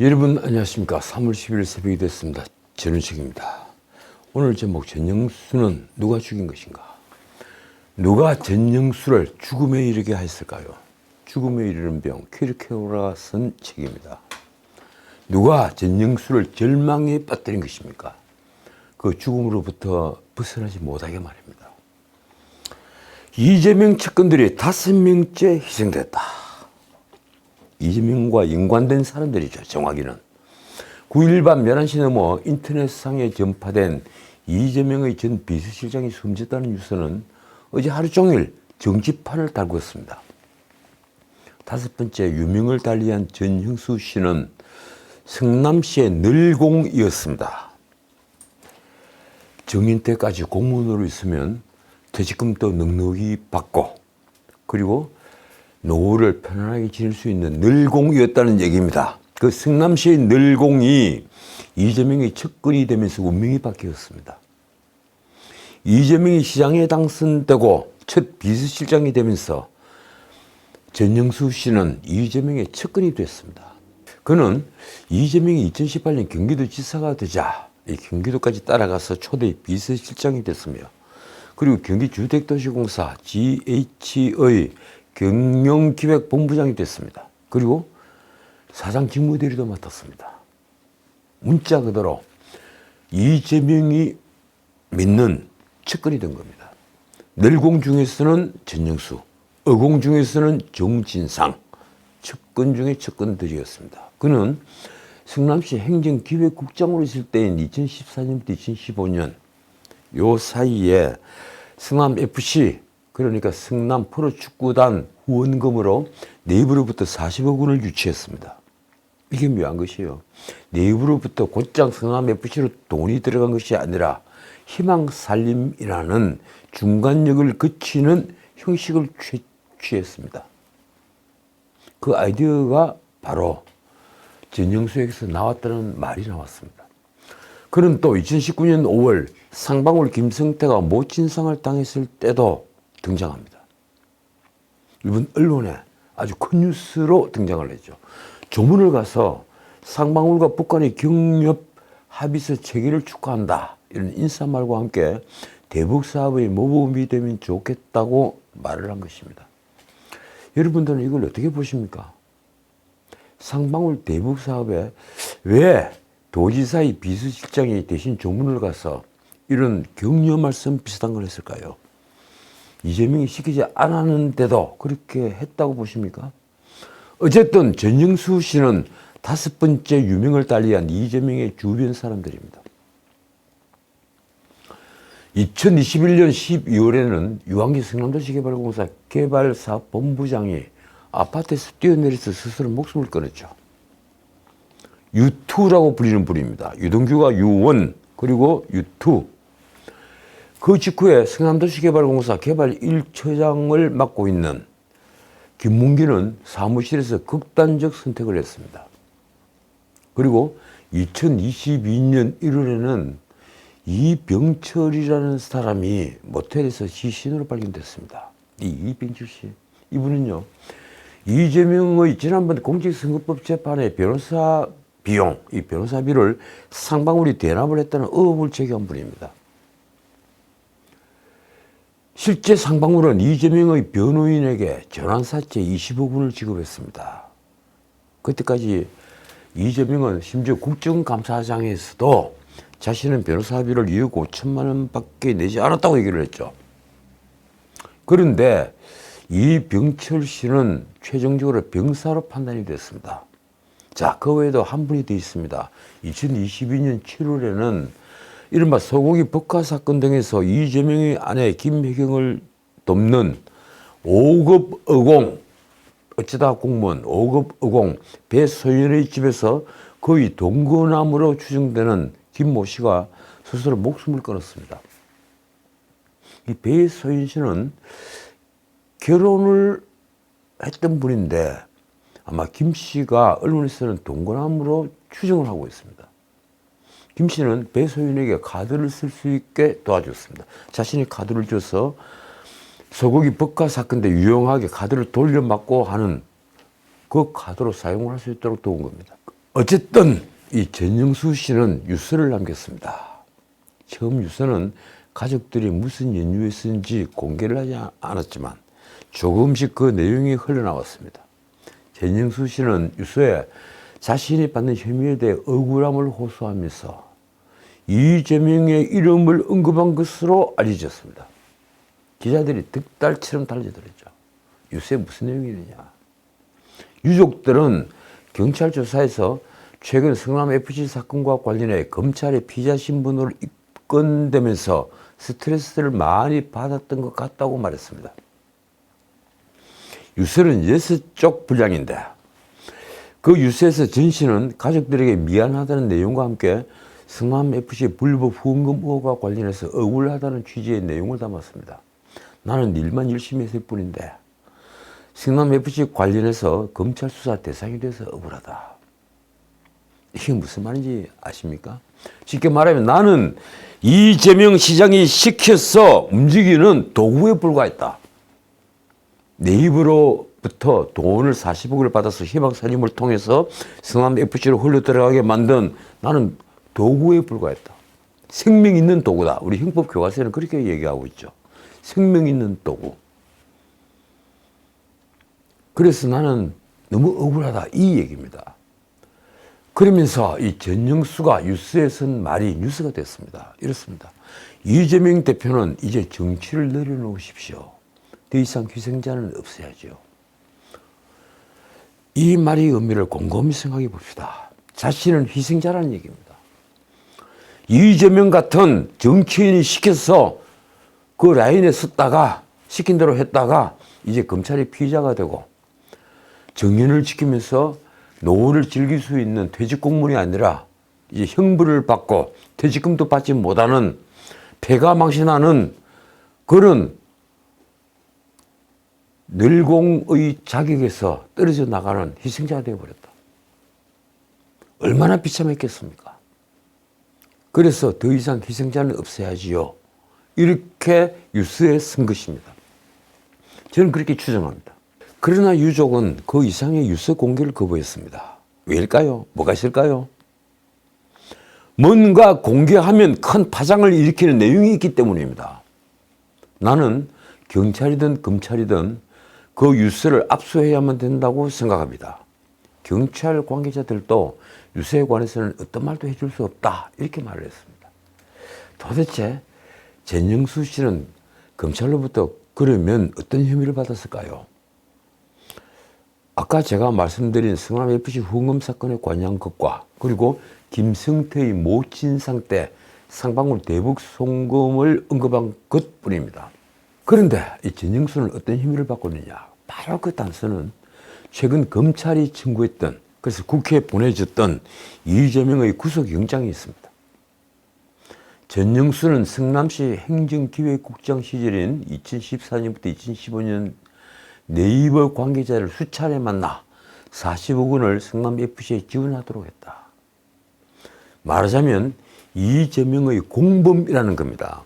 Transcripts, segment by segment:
여러분 안녕하십니까. 3월 10일 새벽이 됐습니다. 전우식입니다. 오늘 제목, 전영수는 누가 죽인 것인가? 누가 전영수를 죽음에 이르게 했을까요? 죽음에 이르는 병, 퀴르케오라가 쓴 책입니다. 누가 전영수를 절망에 빠뜨린 것입니까? 그 죽음으로부터 벗어나지 못하게 말입니다. 이재명 측근들이 5명째 희생됐다. 이재명과 연관된 사람들이죠. 정확히는 9일 밤 11시 넘어 인터넷상에 전파된 이재명의 전 비서실장이 숨졌다는 뉴스는 어제 하루 종일 정치판을 달궜습니다. 5번째 유명을 달리한 전형수 씨는 성남시의 늘공이었습니다. 정인 때까지 공무원으로 있으면 퇴직금도 넉넉히 받고, 그리고 노후를 편안하게 지낼 수 있는 늘공이었다는 얘기입니다. 그 성남시의 늘공이 이재명의 측근이 되면서 운명이 바뀌었습니다. 이재명이 시장에 당선되고 첫 비서실장이 되면서 전영수 씨는 이재명의 측근이 됐습니다. 그는 이재명이 2018년 경기도지사가 되자 이 경기도까지 따라가서 초대 비서실장이 됐으며, 그리고 경기주택도시공사 GH의 경영기획본부장이 됐습니다. 그리고 사장 직무대리도 맡았습니다. 문자 그대로 이재명이 믿는 측근이 된 겁니다. 늘공 중에서는 전영수, 의공 중에서는 정진상, 측근 중에 측근들이었습니다. 그는 성남시 행정기획국장으로 있을 때인 2014년부터 2015년 요 사이에 성남FC, 그러니까 성남 프로축구단 후원금으로 내부로부터 40억 원을 유치했습니다. 이게 묘한 것이에요. 내부로부터 곧장 성남FC로 돈이 들어간 것이 아니라 희망살림이라는 중간역을 거치는 형식을 취했습니다. 그 아이디어가 바로 전영수에게서 나왔다는 말이 나왔습니다. 그는 또 2019년 5월 상방울 김성태가 모친상을 당했을 때도 등장합니다. 일본 언론에 아주 큰 뉴스로 등장을 했죠. 조문을 가서 상방울과 북한의 경협 합의서 체결을 축하한다, 이런 인사말과 함께 대북 사업의 모범이 되면 좋겠다고 말을 한 것입니다. 여러분들은 이걸 어떻게 보십니까? 상방울 대북 사업에 왜 도지사의 비서실장이 대신 조문을 가서 이런 격려 말씀 비슷한 걸 했을까요? 이재명이 시키지 않았는데도 그렇게 했다고 보십니까? 어쨌든 전영수 씨는 5번째 유명을 달리한 이재명의 주변 사람들입니다. 2021년 12월에는 유한기 성남도시개발공사 개발사업본부장이 아파트에서 뛰어내려서 스스로 목숨을 끊었죠. U2라고 불리는 분입니다. 유동규가 U1, 그리고 U2. 그 직후에 성남도시개발공사 개발 1처장을 맡고 있는 김문기는 사무실에서 극단적 선택을 했습니다. 그리고 2022년 1월에는 이병철이라는 사람이 모텔에서 시신으로 발견됐습니다. 이 이병철 씨, 이분은요, 이재명의 지난번 공직선거법 재판의 변호사 비용, 이 변호사비를 상방울이 대납을 했다는 의혹을 제기한 분입니다. 실제 상방울은 이재명의 변호인에게 전환사채 20억 원을 지급했습니다. 그때까지 이재명은 심지어 국정감사장에서도 자신은 변호사비를 2억 5천만 원밖에 내지 않았다고 얘기를 했죠. 그런데 이병철 씨는 최종적으로 병사로 판단이 됐습니다. 자, 그 외에도 한 분이 더 있습니다. 2022년 7월에는 이른바 소고기 법화 사건 등에서 이재명의 아내 김혜경을 돕는 5급 의공, 어쩌다 공무원 5급 의공 배소연의 집에서 거의 동거남으로 추정되는 김모 씨가 스스로 목숨을 끊었습니다. 이 배소연 씨는 결혼을 했던 분인데 아마 김 씨가 언론에서는 동거남으로 추정을 하고 있습니다. 김 씨는 배소연에게 카드를 쓸 수 있게 도와줬습니다. 자신이 카드를 줘서 소고기 법화 사건 때 유용하게 카드를 돌려막고 하는 그 카드로 사용을 할 수 있도록 도운 겁니다. 어쨌든 이 전영수 씨는 유서를 남겼습니다. 처음 유서는 가족들이 무슨 연유였는지 공개를 하지 않았지만 조금씩 그 내용이 흘러나왔습니다. 전영수 씨는 유서에 자신이 받는 혐의에 대해 억울함을 호소하면서 이재명의 이름을 언급한 것으로 알려졌습니다. 기자들이 득달처럼 달려들었죠. 유서에 무슨 내용이 있느냐. 유족들은 경찰 조사에서 최근 성남FC 사건과 관련해 검찰의 피의자 신분으로 입건되면서 스트레스를 많이 받았던 것 같다고 말했습니다. 유서는 6쪽 분량인데 그 유서에서 전 씨는 가족들에게 미안하다는 내용과 함께 성남FC 불법 후원금 의혹과 관련해서 억울하다는 취지의 내용을 담았습니다. 나는 일만 열심히 했을 뿐인데 성남FC 관련해서 검찰 수사 대상이 돼서 억울하다. 이게 무슨 말인지 아십니까? 쉽게 말하면 나는 이재명 시장이 시켜서 움직이는 도구에 불과했다. 내 입으로부터 돈을 40억을 받아서 희망사님을 통해서 성남FC로 흘러들어가게 만든 나는 도구에 불과했다. 생명 있는 도구다. 우리 형법교과서에는 그렇게 얘기하고 있죠. 생명 있는 도구. 그래서 나는 너무 억울하다. 이 얘기입니다. 그러면서 이 전영수가 뉴스에 쓴 말이 뉴스가 됐습니다. 이렇습니다. 이재명 대표는 이제 정치를 내려놓으십시오. 더 이상 희생자는 없어야죠. 이 말의 의미를 곰곰이 생각해 봅시다. 자신은 희생자라는 얘기입니다. 이재명 같은 정치인이 시켜서 그 라인에 섰다가 시킨 대로 했다가 이제 검찰이 피의자가 되고 정의를 지키면서 노후를 즐길 수 있는 퇴직공무원이 아니라 이제 형벌을 받고 퇴직금도 받지 못하는 폐가 망신하는 그런 늙공의 자격에서 떨어져 나가는 희생자가 되어버렸다. 얼마나 비참했겠습니까? 그래서 더 이상 희생자는 없어야지요. 이렇게 뉴스에 쓴 것입니다. 저는 그렇게 추정합니다. 그러나 유족은 그 이상의 유서 공개를 거부했습니다. 왜일까요? 뭐가 있을까요? 뭔가 공개하면 큰 파장을 일으키는 내용이 있기 때문입니다. 나는 경찰이든 검찰이든 그 뉴스를 압수해야만 된다고 생각합니다. 경찰 관계자들도 뉴스에 관해서는 어떤 말도 해줄 수 없다. 이렇게 말을 했습니다. 도대체 전영수 씨는 검찰로부터 그러면 어떤 혐의를 받았을까요? 아까 제가 말씀드린 성남FC 후원금 사건에 관여한 것과 그리고 김성태의 모친상 때 상방울 대북 송금을 언급한 것뿐입니다. 그런데 이 전영수는 어떤 혐의를 받고 있느냐? 바로 그 단서는 최근 검찰이 청구했던, 그래서 국회에 보내졌던 이재명의 구속영장이 있습니다. 전영수는 성남시 행정기획국장 시절인 2014년부터 2015년 네이버 관계자를 수차례 만나 40억 원을 성남FC에 지원하도록 했다. 말하자면 이재명의 공범이라는 겁니다.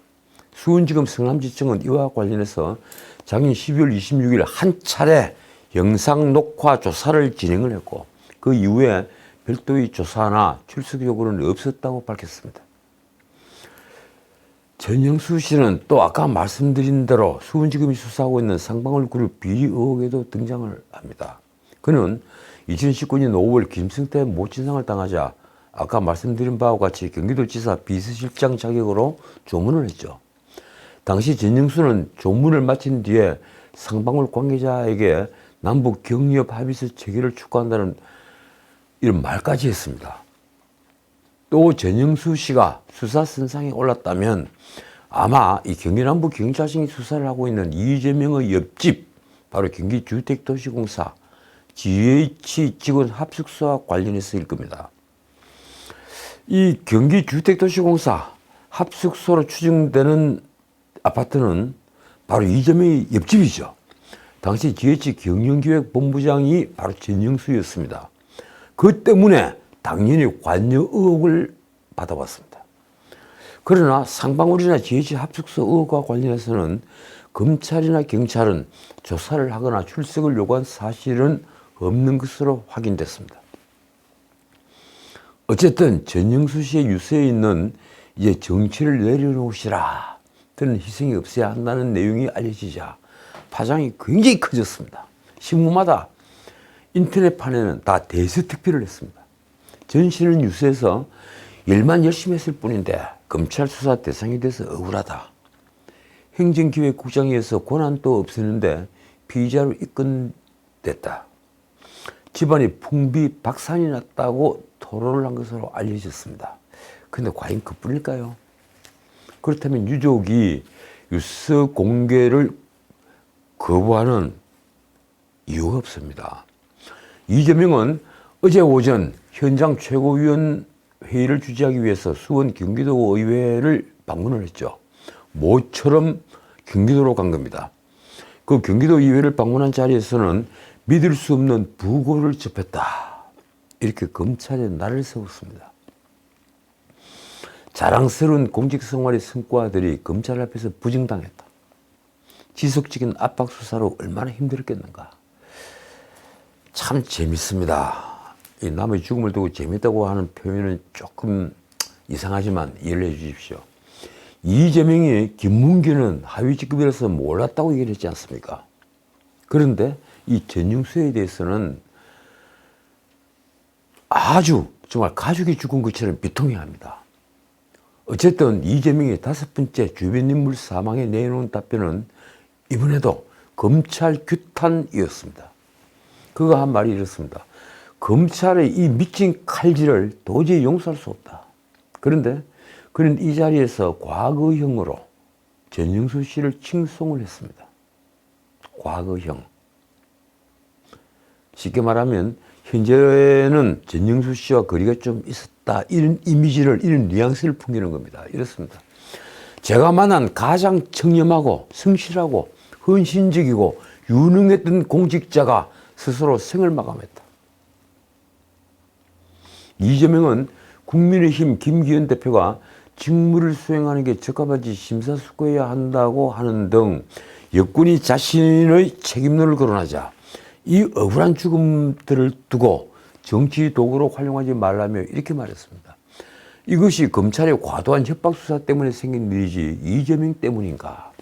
수원지검 성남지청은 이와 관련해서 작년 12월 26일 한 차례 영상 녹화 조사를 진행을 했고 그 이후에 별도의 조사나 출석 요구는 없었다고 밝혔습니다. 전영수 씨는 또 아까 말씀드린 대로 수원지검이 수사하고 있는 상방울 그룹 비리 의혹에도 등장을 합니다. 그는 2019년 5월 김성태 모친상을 당하자 아까 말씀드린 바와 같이 경기도지사 비서실장 자격으로 조문을 했죠. 당시 전영수는 조문을 마친 뒤에 상방울 관계자에게 남북 경협 합의서 체결을 촉구한다는 이런 말까지 했습니다. 또 전영수 씨가 수사선상에 올랐다면 아마 이 경기남부 경찰청이 수사를 하고 있는 이재명의 옆집 바로 경기주택도시공사 GH 직원 합숙소와 관련해서일 겁니다. 이 경기주택도시공사 합숙소로 추정되는 아파트는 바로 이재명의 옆집이죠. 당시 GH 경영기획본부장이 바로 전영수였습니다. 그 때문에 당연히 관여 의혹을 받아왔습니다. 그러나 상방울이나 GH 합숙소 의혹과 관련해서는 검찰이나 경찰은 조사를 하거나 출석을 요구한 사실은 없는 것으로 확인됐습니다. 어쨌든 전영수 씨의 유서에 있는 이제 정치를 내려놓으시라 그런 희생이 없어야 한다는 내용이 알려지자 파장이 굉장히 커졌습니다. 신문마다 인터넷판에는 다 대서특필을 했습니다. 전 씨는 유서에서 일만 열심히 했을 뿐인데 검찰 수사 대상이 돼서 억울하다. 행정기획국장이어서 권한도 없었는데 피의자로 입건됐다. 집안이 풍비박산이 났다고 토론을 한 것으로 알려졌습니다. 그런데 과연 그뿐일까요? 그렇다면 유족이 유서 공개를 거부하는 이유가 없습니다. 이재명은 어제 오전 현장 최고위원 회의를 주재하기 위해서 수원 경기도 의회를 방문을 했죠. 모처럼 경기도로 간 겁니다. 그 경기도 의회를 방문한 자리에서는 믿을 수 없는 부고를 접했다. 이렇게 검찰에 날을 세웠습니다. 자랑스러운 공직 생활의 성과들이 검찰 앞에서 부정당했다. 지속적인 압박 수사로 얼마나 힘들었겠는가. 참 재밌습니다. 이 남의 죽음을 두고 재밌다고 하는 표현은 조금 이상하지만 이해를 해 주십시오. 이재명이 김문규는 하위 직급이라서 몰랐다고 얘기를 했지 않습니까? 그런데 이 전영수에 대해서는 아주 정말 가족이 죽은 것처럼 비통해합니다. 어쨌든 이재명의 5번째 주변 인물 사망에 내놓은 답변은 이번에도 검찰 규탄이었습니다. 그가 한 말이 이렇습니다. 검찰의 이 미친 칼질을 도저히 용서할 수 없다. 그런데 그는 이 자리에서 과거형으로 전영수 씨를 칭송을 했습니다. 과거형. 쉽게 말하면 현재는 전영수 씨와 거리가 좀 있었다. 이런 이미지를, 이런 뉘앙스를 풍기는 겁니다. 이렇습니다. 제가 만난 가장 청렴하고 성실하고 헌신적이고 유능했던 공직자가 스스로 생을 마감했다. 이재명은 국민의힘 김기현 대표가 직무를 수행하는 게 적합한지 심사숙고해야 한다고 하는 등 여권이 자신의 책임론을 거론하자 이 억울한 죽음들을 두고 정치 도구로 활용하지 말라며 이렇게 말했습니다. 이것이 검찰의 과도한 협박 수사 때문에 생긴 일이지 이재명 때문인가?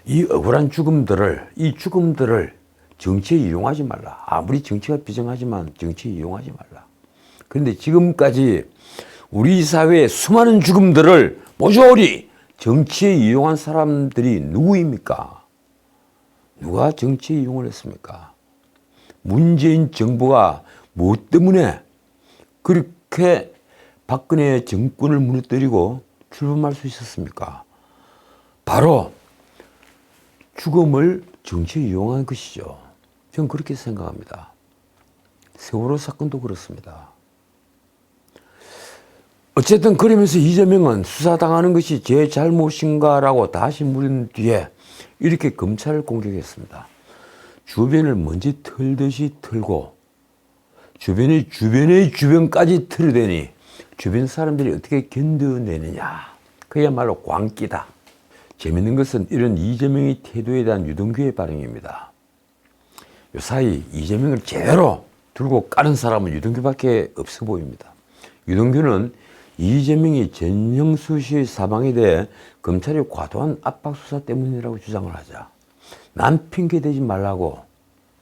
이 억울한 죽음들을, 이 죽음들을 정치에 이용하지 말라. 아무리 정치가 비정하지만 정치에 이용하지 말라. 그런데 지금까지 우리 사회의 수많은 죽음들을 모조리 정치에 이용한 사람들이 누구입니까? 누가 정치에 이용을 했습니까? 문재인 정부가 무엇 때문에 그렇게 박근혜 정권을 무너뜨리고 출범할 수 있었습니까? 바로 죽음을 정치에 이용한 것이죠. 저는 그렇게 생각합니다. 세월호 사건도 그렇습니다. 어쨌든 그러면서 이재명은 수사당하는 것이 제 잘못인가라고 다시 물은 뒤에 이렇게 검찰을 공격했습니다. 주변을 먼지 털듯이 털고 주변의 주변까지 털어대니 주변 사람들이 어떻게 견뎌내느냐. 그야말로 광기다. 재밌는 것은 이런 이재명의 태도에 대한 유동규의 반응입니다. 요사이 이재명을 제대로 들고 까는 사람은 유동규밖에 없어 보입니다. 유동규는 이재명이 전영수 씨의 사망에 대해 검찰의 과도한 압박 수사 때문이라고 주장을 하자 난 핑계대지 말라고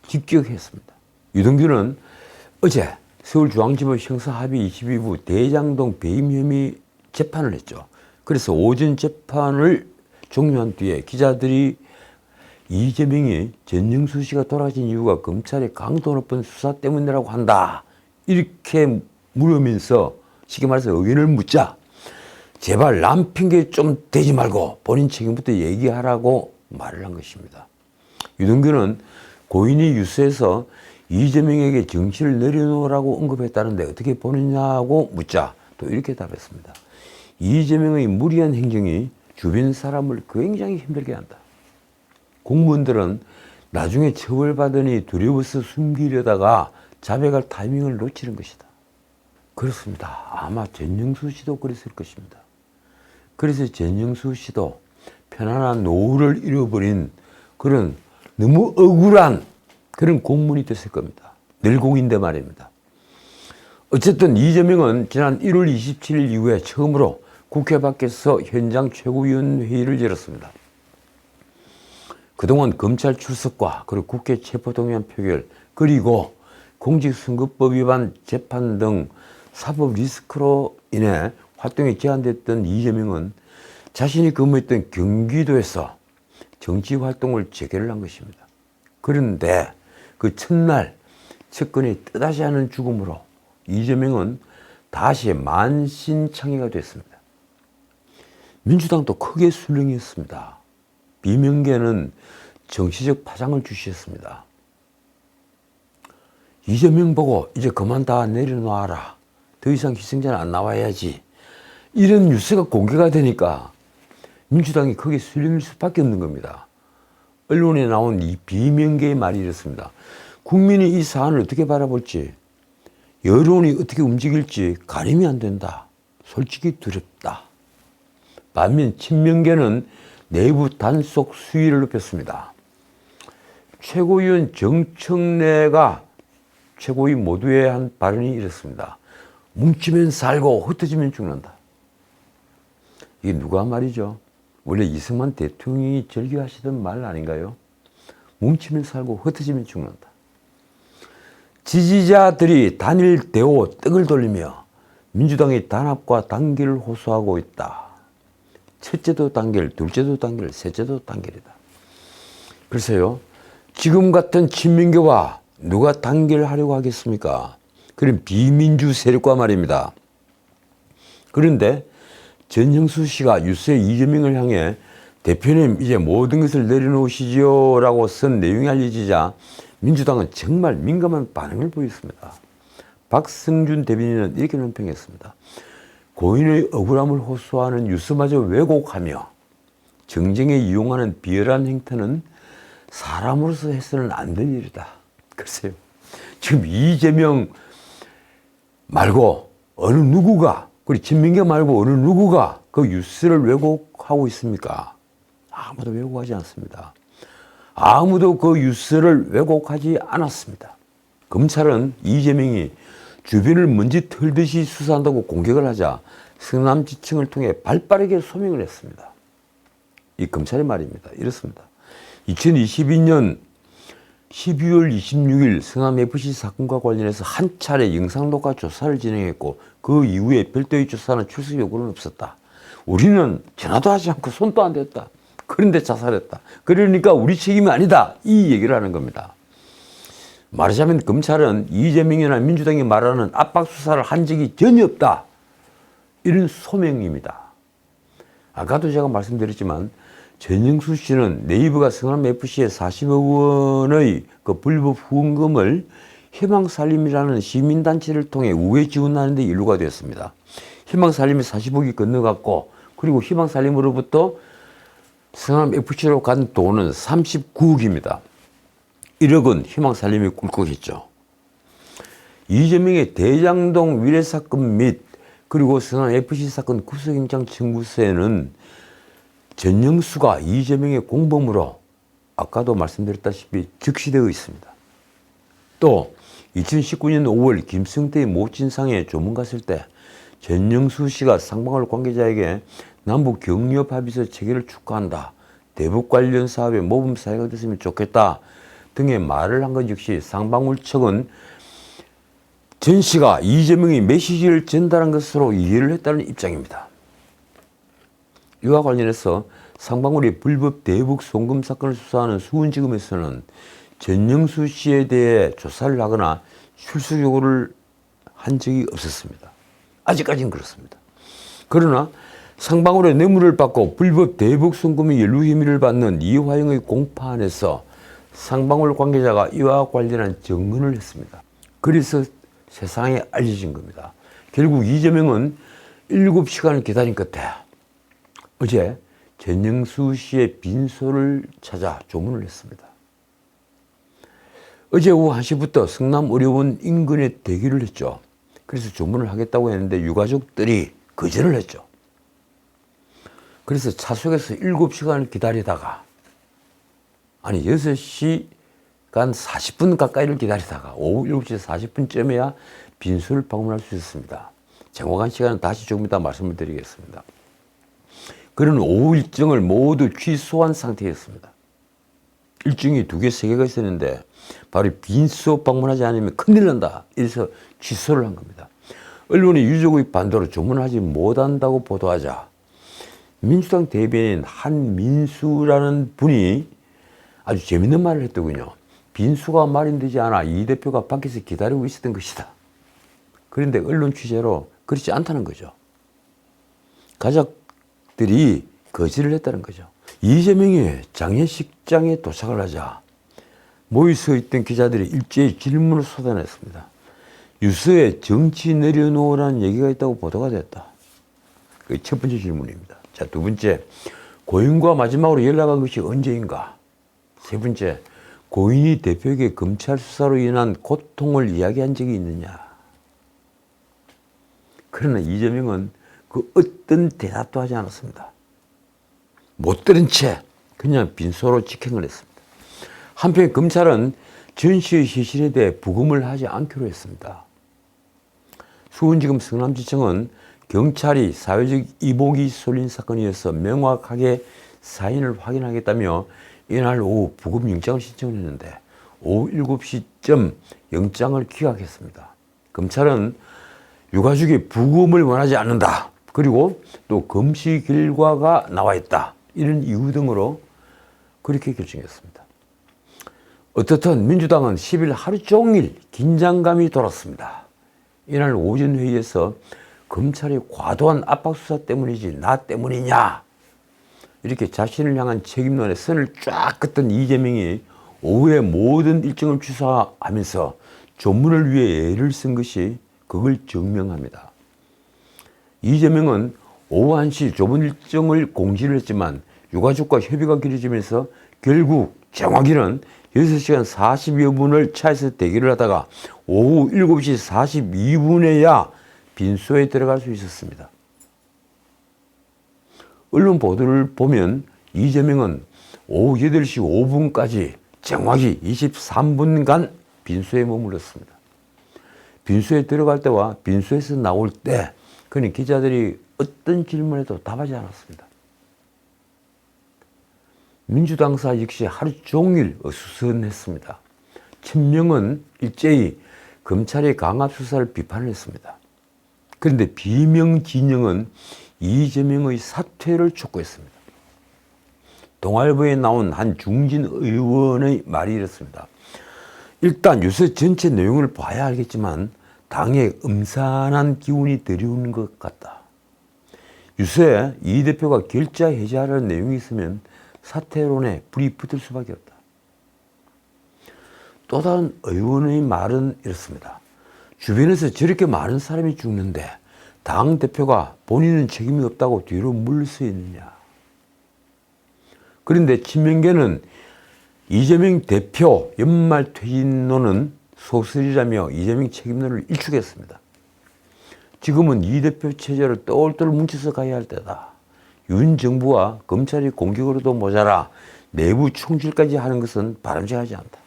직격했습니다. 유동규는 어제 서울중앙지법 형사합의 22부 대장동 배임 혐의 재판을 했죠. 그래서 오전 재판을 종료한 뒤에 기자들이 이재명이 전영수 씨가 돌아가신 이유가 검찰의 강도 높은 수사 때문이라고 한다. 이렇게 물으면서 쉽게 말해서 의견을 묻자 제발 남 핑계 좀 대지 말고 본인 책임부터 얘기하라고 말을 한 것입니다. 유동규는 고인이 유서에서 이재명에게 정치를 내려놓으라고 언급했다는데 어떻게 보느냐고 묻자 또 이렇게 답했습니다. 이재명의 무리한 행정이 주변 사람을 굉장히 힘들게 한다. 공무원들은 나중에 처벌받으니 두려워서 숨기려다가 자백할 타이밍을 놓치는 것이다. 그렇습니다. 아마 전영수 씨도 그랬을 것입니다. 그래서 전영수 씨도 편안한 노후를 잃어버린 그런 너무 억울한 그런 공무원이 됐을 겁니다. 늙공인데 말입니다. 어쨌든 이재명은 지난 1월 27일 이후에 처음으로 국회 밖에서 현장 최고위원 회의를 열었습니다. 그동안 검찰 출석과 그리고 국회 체포동의안 표결 그리고 공직선거법 위반 재판 등 사법 리스크로 인해 활동이 제한됐던 이재명은 자신이 근무했던 경기도에서 정치 활동을 재개를 한 것입니다. 그런데 그 첫날 측근이 뜻하지 않은 죽음으로 이재명은 다시 만신창이가 됐습니다. 민주당도 크게 술렁였습니다. 비명계는 정치적 파장을 주시했습니다. 이재명 보고 이제 그만 다 내려놔라. 더 이상 희생자는 안 나와야지. 이런 뉴스가 공개가 되니까 민주당이 크게 술렁일 수밖에 없는 겁니다. 언론에 나온 이 비명계의 말이 이렇습니다. 국민이 이 사안을 어떻게 바라볼지, 여론이 어떻게 움직일지 가림이 안 된다. 솔직히 두렵다. 반면 친명계는 내부 단속 수위를 높였습니다. 최고위원 정청래가 최고위 모두에 한 발언이 이렇습니다. 뭉치면 살고 흩어지면 죽는다. 이게 누가 한 말이죠? 원래 이승만 대통령이 절규하시던 말 아닌가요? 뭉치면 살고 흩어지면 죽는다. 지지자들이 단일 대오 떡을 돌리며 민주당의 단합과 단결을 호소하고 있다. 첫째도 단결, 둘째도 단결, 셋째도 단결이다. 글쎄요, 지금 같은 친민계와 누가 단결하려고 하겠습니까? 그런 비민주 세력과 말입니다. 그런데 전형수 씨가 유세 이재명을 향해 대표님 이제 모든 것을 내려놓으시죠 라고 쓴 내용이 알려지자 민주당은 정말 민감한 반응을 보였습니다. 박성준 대변인은 이렇게 논평했습니다. 고인의 억울함을 호소하는 뉴스마저 왜곡하며 정쟁에 이용하는 비열한 행태는 사람으로서 해서는 안 될 일이다. 글쎄요. 지금 이재명 말고 어느 누구가, 그리고 친민계 말고 어느 누구가 그 뉴스를 왜곡하고 있습니까? 아무도 왜곡하지 않습니다. 아무도 그 뉴스를 왜곡하지 않았습니다. 검찰은 이재명이 주변을 먼지 털듯이 수사한다고 공격을 하자 성남지청을 통해 발빠르게 소명을 했습니다. 이 검찰의 말입니다. 이렇습니다. 2022년 12월 26일 성남FC 사건과 관련해서 한 차례 영상녹화 조사를 진행했고 그 이후에 별도의 조사나 출석 요구는 없었다. 우리는 전화도 하지 않고 손도 안 댔다. 그런데 자살했다. 그러니까 우리 책임이 아니다. 이 얘기를 하는 겁니다. 말하자면 검찰은 이재명이나 민주당이 말하는 압박 수사를 한 적이 전혀 없다. 이런 소명입니다. 아까도 제가 말씀드렸지만 전영수 씨는 네이버가 성남FC에 40억 원의 그 불법 후원금을 희망살림이라는 시민단체를 통해 우회 지원하는 데 일루가 되었습니다. 희망살림이 40억이 건너갔고 그리고 희망살림으로부터 성남FC로 간 돈은 39억입니다. 1억은 희망살림이 꿀꺽했죠. 이재명의 대장동 위례 사건 및 그리고 성남FC 사건 구속영장 청구서에는 전영수가 이재명의 공범으로 아까도 말씀드렸다시피 적시되어 있습니다. 또 2019년 5월 김성태의 모친상에 조문 갔을 때 전영수 씨가 상방울 관계자에게 남북 격려합 합의서 체결을 축하한다. 대북 관련 사업에 모범 사회가 됐으면 좋겠다. 등의 말을 한 것 역시 상방울 측은 전 씨가 이재명의 메시지를 전달한 것으로 이해를 했다는 입장입니다. 이와 관련해서 상방울의 불법 대북 송금 사건을 수사하는 수원지검에서는 전영수 씨에 대해 조사를 하거나 출석 요구를 한 적이 없었습니다. 아직까지는 그렇습니다. 그러나 상방울의 뇌물을 받고 불법 대북 송금의 연루 혐의를 받는 이화영의 공판에서 상방울 관계자가 이와 관련한 증언을 했습니다. 그래서 세상에 알려진 겁니다. 결국 이재명은 7시간을 기다린 끝에 어제 전영수 씨의 빈소를 찾아 조문을 했습니다. 어제 오후 1시부터 성남의료원 인근에 대기를 했죠. 그래서 조문을 하겠다고 했는데 유가족들이 거절을 했죠. 그래서 차속에서 7시간을 기다리다가 6시 한 40분 가까이를 기다리다가 오후 7시 40분쯤에야 빈소를 방문할 수 있었습니다. 정확한 시간은 다시 조금 이따 말씀을 드리겠습니다. 그는 오후 일정을 모두 취소한 상태였습니다. 일정이 2개, 3개가 있었는데 바로 빈소 방문하지 않으면 큰일 난다. 이래서 취소를 한 겁니다. 언론이 유족의 반대로 조문하지 못한다고 보도하자 민주당 대변인 한민수라는 분이 아주 재밌는 말을 했더군요. 빈소가 마련되지 않아 이 대표가 밖에서 기다리고 있었던 것이다. 그런데 언론 취재로 그렇지 않다는 거죠. 가족들이 거짓을 했다는 거죠. 이재명이 장례식장에 도착을 하자 모여서 있던 기자들이 일제히 질문을 쏟아냈습니다. 유서에 정치 내려놓으라는 얘기가 있다고 보도가 됐다. 그게 첫 번째 질문입니다. 자, 두 번째, 고인과 마지막으로 연락한 것이 언제인가? 세 번째, 고인이 대표에게 검찰 수사로 인한 고통을 이야기한 적이 있느냐? 그러나 이재명은 그 어떤 대답도 하지 않았습니다. 못 들은 채 그냥 빈소로 직행을 했습니다. 한편 검찰은 전 씨의 시신에 대해 부검을 하지 않기로 했습니다. 수원지검 성남지청은 경찰이 사회적 이목이 쏠린 사건이어서 명확하게 사인을 확인하겠다며 이날 오후 부검 영장을 신청했는데 오후 7시쯤 영장을 기각했습니다. 검찰은 유가족이 부검을 원하지 않는다. 그리고 또 검시 결과가 나와 있다. 이런 이유 등으로 그렇게 결정했습니다. 어떻든 민주당은 10일 하루 종일 긴장감이 돌았습니다. 이날 오전 회의에서 검찰의 과도한 압박 수사 때문이지 나 때문이냐 이렇게 자신을 향한 책임론에 선을 쫙 긋던 이재명이 오후에 모든 일정을 취소하면서 조문을 위해 애를 쓴 것이 그걸 증명합니다. 이재명은 오후 1시 조문 일정을 공지를 했지만 유가족과 협의가 길어지면서 결국 정확히는 6시간 40여 분을 차에서 대기를 하다가 오후 7시 42분에야 빈소에 들어갈 수 있었습니다. 언론 보도를 보면 이재명은 오후 8시 5분까지 정확히 23분간 빈소에 머물렀습니다. 빈소에 들어갈 때와 빈소에서 나올 때 그는 기자들이 어떤 질문에도 답하지 않았습니다. 민주당사 역시 하루 종일 어수선했습니다. 친명은 일제히 검찰의 강압 수사를 비판을 했습니다. 그런데 비명 진영은 이재명의 사퇴를 촉구했습니다. 동아일보에 나온 한 중진 의원의 말이 이렇습니다. 일단 유서 전체 내용을 봐야 알겠지만 당에 음산한 기운이 들이오는 것 같다. 유서에 이 대표가 결자 해제하라는 내용이 있으면 사퇴론에 불이 붙을 수밖에 없다. 또 다른 의원의 말은 이렇습니다. 주변에서 저렇게 많은 사람이 죽는데 당대표가 본인은 책임이 없다고 뒤로 물을 수 있느냐. 그런데 친명계는 이재명 대표 연말 퇴진론은 소설이라며 이재명 책임론을 일축했습니다. 지금은 이 대표 체제를 똘똘 뭉쳐서 가야 할 때다. 윤 정부와 검찰이 공격으로도 모자라 내부 총질까지 하는 것은 바람직하지 않다.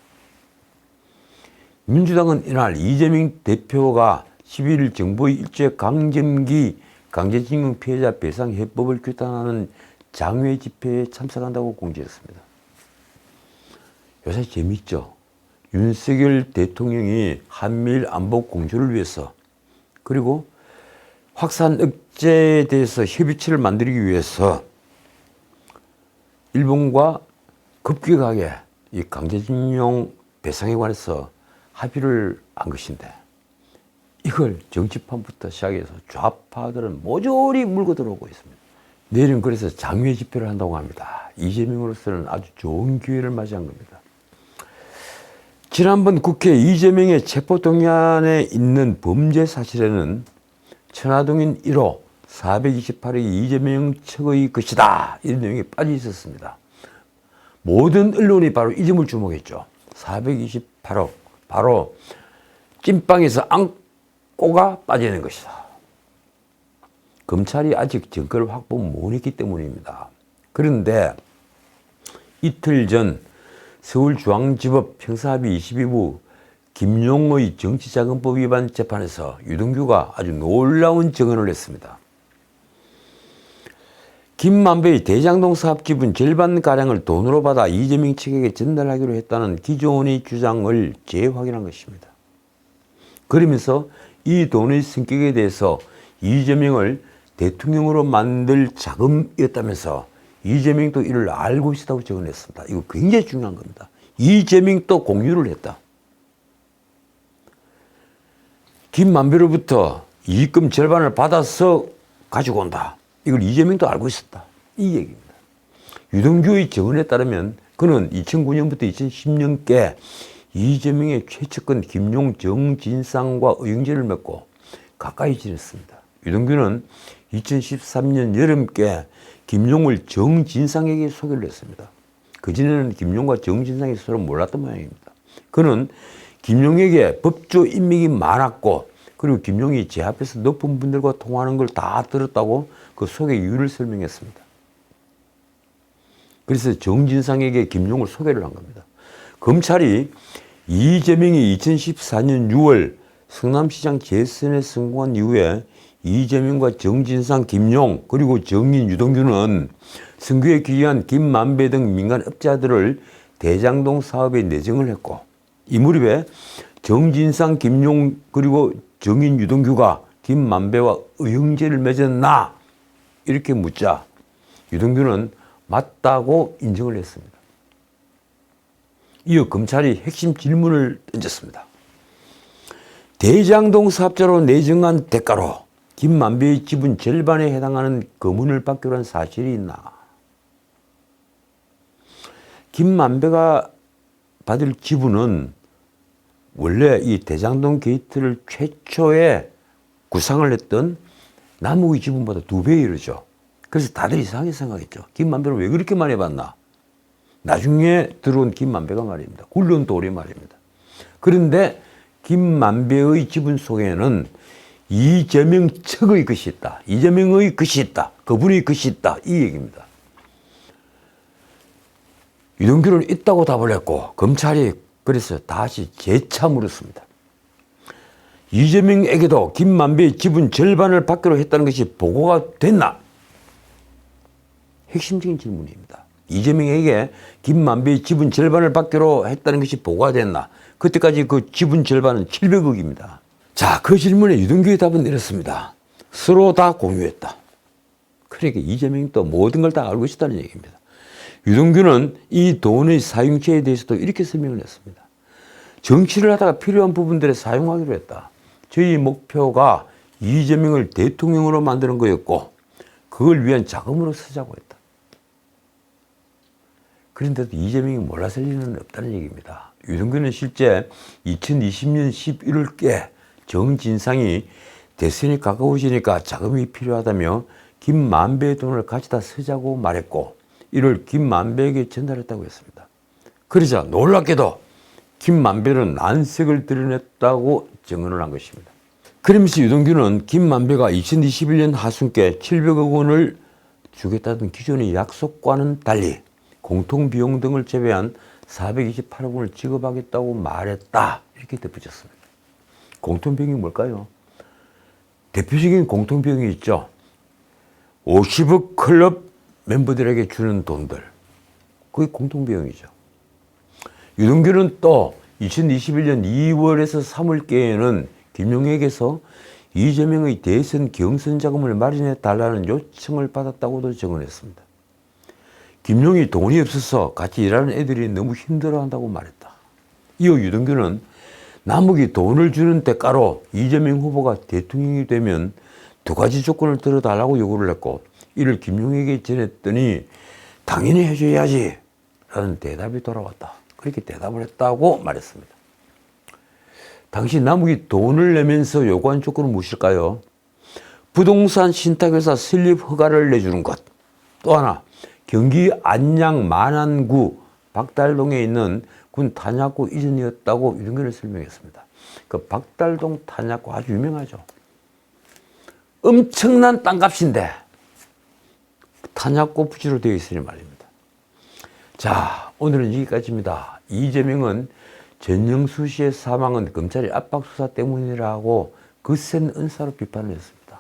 민주당은 이날 이재명 대표가 11일 정부의 일제 강점기 강제징용 피해자 배상 해법을 규탄하는 장외 집회에 참석한다고 공지했습니다. 요새 재밌죠? 윤석열 대통령이 한미일 안보 공조를 위해서 그리고 확산 억제에 대해서 협의체를 만들기 위해서 일본과 급격하게 이 강제징용 배상에 관해서 합의를 한 것인데 이걸 정치판부터 시작해서 좌파들은 모조리 물고 들어오고 있습니다. 내일은 그래서 장외 집회를 한다고 합니다. 이재명으로서는 아주 좋은 기회를 맞이한 겁니다. 지난번 국회 이재명의 체포동의안에 있는 범죄 사실에는 천화동인 1호 428억이 이재명 측의 것이다. 이런 내용이 빠져 있었습니다. 모든 언론이 바로 이 점을 주목했죠. 428억 바로 찐빵에서 앙꼬가 빠지는 것이다. 검찰이 아직 증거를 확보 못했기 때문입니다. 그런데 이틀 전 서울중앙지법 형사합의 22부 김용의 정치자금법 위반 재판에서 유동규가 아주 놀라운 증언을 했습니다. 김만배의 대장동 사업 지분 절반가량을 돈으로 받아 이재명 측에게 전달하기로 했다는 기존의 주장을 재확인한 것입니다. 그러면서 이 돈의 성격에 대해서 이재명을 대통령으로 만들 자금이었다면서 이재명도 이를 알고 있었다고 증언했습니다. 이거 굉장히 중요한 겁니다. 이재명도 공유를 했다. 김만배로부터 이익금 절반을 받아서 가지고 온다. 이걸 이재명도 알고 있었다. 이 얘기입니다. 유동규의 증언에 따르면 그는 2009년부터 2010년께 이재명의 최측근 김용, 정진상과 의형제를 맺고 가까이 지냈습니다. 유동규는 2013년 여름께 김용을 정진상에게 소개를 했습니다. 그전에는 김용과 정진상이 서로 몰랐던 모양입니다. 그는 김용에게 법조 인맥이 많았고 그리고 김용이 제 앞에서 높은 분들과 통화하는 걸 다 들었다고 그 소개 이유를 설명했습니다. 그래서 정진상에게 김용을 소개를 한 겁니다. 검찰이 이재명이 2014년 6월 성남시장 재선에 성공한 이후에 이재명과 정진상, 김용 그리고 정인, 유동규는 선거에 기여한 김만배 등 민간업자들을 대장동 사업에 내정을 했고 이 무렵에 정진상, 김용 그리고 정인, 유동규가 김만배와 의형제를 맺었나? 이렇게 묻자 유동규는 맞다고 인정을 했습니다. 이어 검찰이 핵심 질문을 던졌습니다. 대장동 사업자로 내정한 대가로 김만배의 지분 절반에 해당하는 금은을 받기로 한 사실이 있나? 김만배가 받을 지분은 원래 이 대장동 게이트를 최초에 구상을 했던 남욱의 지분보다 2배에 이르죠. 그래서 다들 이상하게 생각했죠. 김만배는 왜 그렇게 많이 받나? 나중에 들어온 김만배가 말입니다. 굴러온 돌이 말입니다. 그런데 김만배의 지분 속에는 이재명 측의 것이 있다. 이재명의 것이 있다. 그분의 것이 있다. 이 얘기입니다. 유동규는 있다고 답을 했고 검찰이 그래서 다시 재차 물었습니다. 이재명에게도 김만배의 지분 절반을 받기로 했다는 것이 보고가 됐나? 핵심적인 질문입니다. 이재명에게 김만배의 지분 절반을 받기로 했다는 것이 보고가 됐나? 그때까지 그 지분 절반은 700억입니다. 자, 그 질문에 유동규의 답은 이렇습니다. 서로 다 공유했다. 그러니까 이재명이 또 모든 걸 다 알고 있었다는 얘기입니다. 유동규는 이 돈의 사용처에 대해서도 이렇게 설명을 했습니다. 정치를 하다가 필요한 부분들에 사용하기로 했다. 저희 목표가 이재명을 대통령으로 만드는 거였고 그걸 위한 자금으로 쓰자고 했다. 그런데도 이재명이 몰랐을 리는 없다는 얘기입니다. 유동규는 실제 2020년 11월께 정진상이 대선이 가까워지니까 자금이 필요하다며 김만배의 돈을 가져다 쓰자고 말했고 이를 김만배에게 전달했다고 했습니다. 그러자 놀랍게도 김만배는 난색을 드러냈다고 증언을 한 것입니다. 그러면서 유동규는 김만배가 2021년 하순께 700억 원을 주겠다던 기존의 약속과는 달리 공통비용 등을 제외한 428억 원을 지급하겠다고 말했다. 이렇게 덧붙였습니다. 공통비용이 뭘까요? 대표적인 공통비용이 있죠. 50억 클럽 멤버들에게 주는 돈들. 그게 공통비용이죠. 유동규는 또 2021년 2월에서 3월께에는 김용에게서 이재명의 대선 경선 자금을 마련해 달라는 요청을 받았다고도 증언했습니다. 김용이 돈이 없어서 같이 일하는 애들이 너무 힘들어한다고 말했다. 이어 유동규는 남욱이 돈을 주는 대가로 이재명 후보가 대통령이 되면 2가지 조건을 들어달라고 요구를 했고 이를 김용에게 전했더니 당연히 해줘야지 라는 대답이 돌아왔다. 그렇게 대답을 했다고 말했습니다. 당시 남욱이 돈을 내면서 요구한 조건은 무엇일까요? 부동산 신탁회사 설립 허가를 내주는 것. 또 하나 경기 안양 만안구 박달동에 있는 군 탄약고 이전이었다고 유동규는 설명했습니다. 그 박달동 탄약고 아주 유명하죠. 엄청난 땅값인데 탄약고 부지로 되어 있으니 말입니다. 자, 오늘은 여기까지입니다. 이재명은 전영수 씨의 사망은 검찰의 압박 수사 때문이라고 거센 은사로 비판을 했습니다.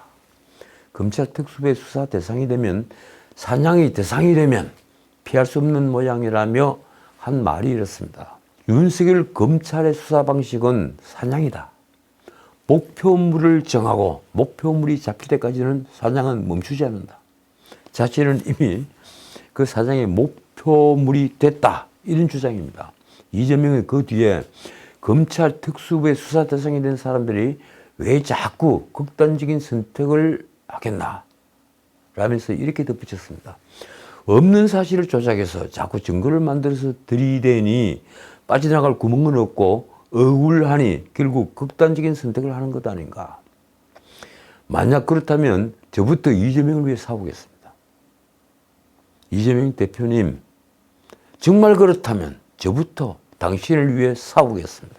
검찰 특수부의 수사 대상이 되면, 사냥이 대상이 되면 피할 수 없는 모양이라며 한 말이 이렇습니다. 윤석열 검찰의 수사 방식은 사냥이다. 목표물을 정하고 목표물이 잡힐 때까지는 사냥은 멈추지 않는다. 자신은 이미 그 사냥의 목표물이 됐다. 이런 주장입니다. 이재명은 그 뒤에 검찰 특수부의 수사 대상이 된 사람들이 왜 자꾸 극단적인 선택을 하겠나 라면서 이렇게 덧붙였습니다. 없는 사실을 조작해서 자꾸 증거를 만들어서 들이대니 빠져나갈 구멍은 없고 억울하니 결국 극단적인 선택을 하는 것 아닌가. 만약 그렇다면 저부터 이재명을 위해 싸우겠습니다. 이재명 대표님, 정말 그렇다면 저부터 당신을 위해 싸우겠습니다.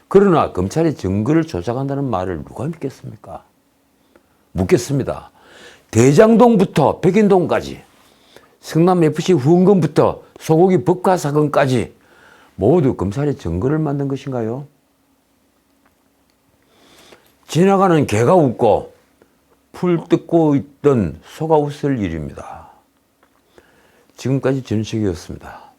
그러나 검찰이 증거를 조작한다는 말을 누가 믿겠습니까? 묻겠습니다. 대장동부터 백인동까지, 성남FC 후원금부터 소고기 법과 사건까지 모두 검찰이 증거를 만든 것인가요? 지나가는 개가 웃고 풀 뜯고 있던 소가 웃을 일입니다. 지금까지 전식이었습니다.